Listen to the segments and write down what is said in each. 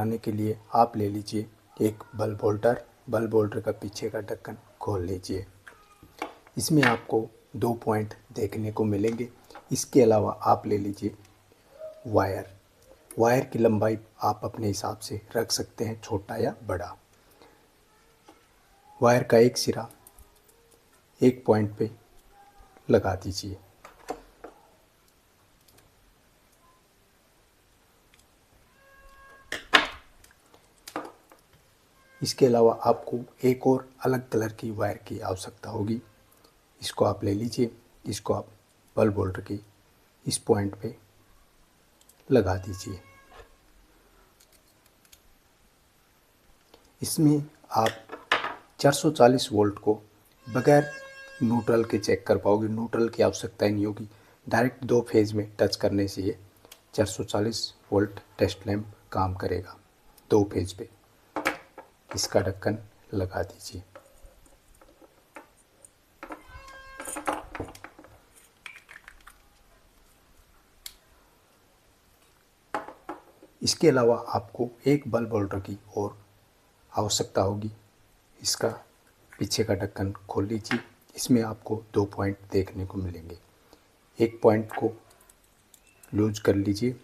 बनाने के लिए आप ले लीजिए एक बल्ब होल्डर। बल्ब होल्डर का पीछे का ढक्कन खोल लीजिए। इसमें आपको 2 पॉइंट देखने को मिलेंगे। इसके अलावा आप ले लीजिए वायर। वायर की लंबाई आप अपने हिसाब से रख सकते हैं, छोटा या बड़ा। वायर का एक सिरा एक पॉइंट पे लगा दीजिए। इसके अलावा आपको एक और अलग कलर की वायर की आवश्यकता होगी। इसको आप ले लीजिए। इसको आप बल्ब होल्डर की इस पॉइंट पे लगा दीजिए। इसमें आप 440 वोल्ट को बगैर न्यूट्रल के चेक कर पाओगे। न्यूट्रल की आवश्यकता ही नहीं होगी। डायरेक्ट 2 फेज में टच करने से ये 440 वोल्ट टेस्ट लैंप काम करेगा 2 फेज पे। इसका ढक्कन लगा दीजिए। इसके अलावा आपको एक बल्ब होल्डर की और आवश्यकता होगी। इसका पीछे का ढक्कन खोल लीजिए। इसमें आपको 2 पॉइंट देखने को मिलेंगे। एक पॉइंट को लूज कर लीजिए।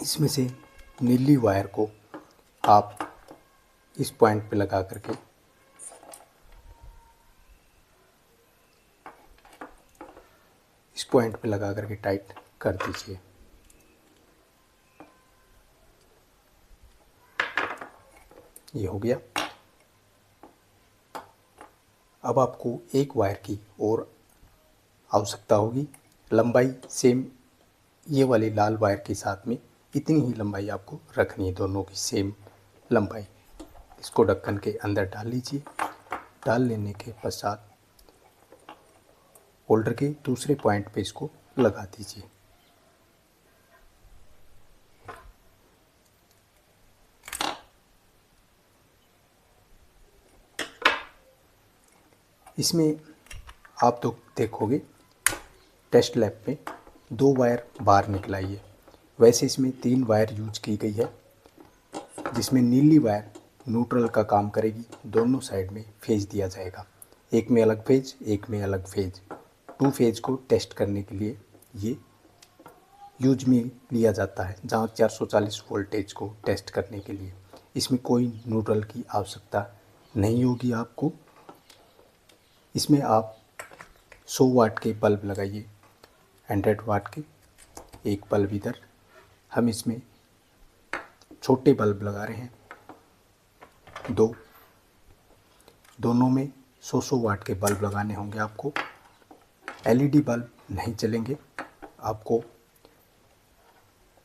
इसमें से नीली वायर को आप इस पॉइंट पे लगा करके टाइट कर दीजिए। ये हो गया। अब आपको एक वायर की और आवश्यकता होगी। लंबाई सेम ये वाली लाल वायर के साथ में इतनी ही लंबाई आपको रखनी है, दोनों की सेम लंबाई। इसको ढक्कन के अंदर डाल लीजिए। डाल लेने के पश्चात होल्डर के दूसरे पॉइंट पे इसको लगा दीजिए। इसमें आप तो देखोगे टेस्ट लैब में 2 वायर बाहर निकल आई है। वैसे इसमें 3 वायर यूज की गई है, जिसमें नीली वायर न्यूट्रल का काम करेगी। दोनों साइड में फेज दिया जाएगा, एक में अलग फेज, एक में अलग फेज। 2 फेज को टेस्ट करने के लिए ये यूज में लिया जाता है, जहाँ 440 वोल्टेज को टेस्ट करने के लिए। इसमें कोई न्यूट्रल की आवश्यकता नहीं होगी आपको। इसमें आप 100 वाट के बल्ब लगाइए, 100 वाट के। एक बल्ब इधर, हम इसमें छोटे बल्ब लगा रहे हैं 2। दोनों में 100 वाट के बल्ब लगाने होंगे आपको। एलईडी बल्ब नहीं चलेंगे। आपको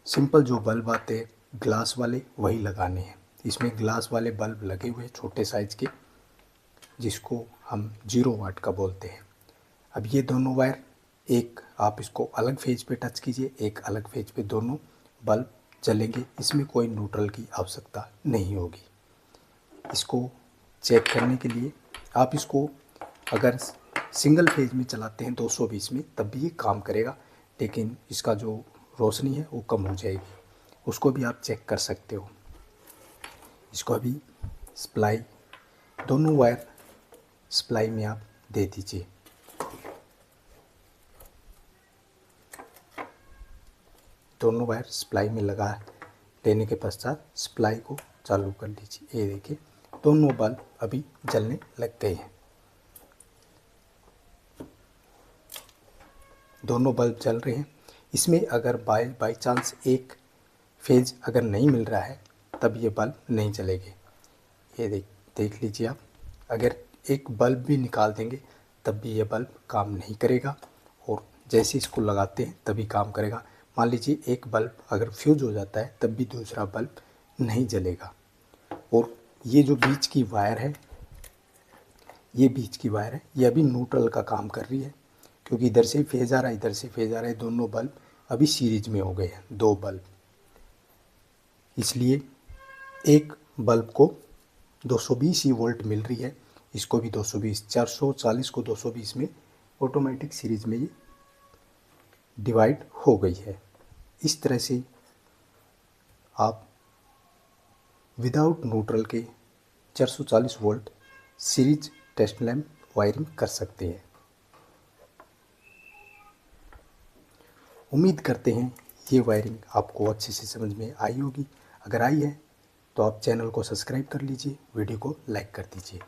सिंपल जो बल्ब आते हैं ग्लास वाले, वही लगाने हैं। इसमें ग्लास वाले बल्ब लगे हुए छोटे साइज के, जिसको हम 0 वाट का बोलते हैं। अब ये दोनों वायर, एक आप इसको अलग फेज पे टच कीजिए, एक अलग फेज पे, दोनों बल्ब जलेंगे। इसमें कोई न्यूट्रल की आवश्यकता नहीं होगी। इसको चेक करने के लिए आप इसको अगर सिंगल फेज में चलाते हैं 220 में, तब भी ये काम करेगा, लेकिन इसका जो रोशनी है वो कम हो जाएगी। उसको भी आप चेक कर सकते हो। इसको अभी सप्लाई, दोनों वायर सप्लाई में आप दे दीजिए। दोनों वायर सप्लाई में लगा लेने के पश्चात सप्लाई को चालू कर लीजिए। ये देखिए दोनों बल्ब अभी जलने लग गए हैं। दोनों बल्ब जल रहे हैं। इसमें अगर बाई चांस एक फेज अगर नहीं मिल रहा है, तब ये बल्ब नहीं जलेंगे। ये देख लीजिए आप। अगर एक बल्ब भी निकाल देंगे तब भी ये बल्ब काम नहीं करेगा, और जैसे इसको लगाते हैं तभी काम करेगा। मान लीजिए एक बल्ब अगर फ्यूज हो जाता है, तब भी दूसरा बल्ब नहीं जलेगा। और ये जो बीच की वायर है, ये अभी न्यूट्रल का काम कर रही है, क्योंकि इधर से फेज आ रहा है, इधर से फेज आ रहा है। दोनों बल्ब अभी सीरीज में हो गए हैं, 2 बल्ब। इसलिए एक बल्ब को 220 ही वोल्ट मिल रही है, इसको भी 220, 440 को 220 में ऑटोमेटिक सीरीज में ये डिवाइड हो गई है। इस तरह से आप विदाउट न्यूट्रल के 440 volt series test lamp wiring कर सकते हैं। उम्मीद करते हैं ये वायरिंग आपको अच्छे से समझ में आई होगी। अगर आई है तो आप चैनल को सब्सक्राइब कर लीजिए, वीडियो को लाइक कर दीजिए।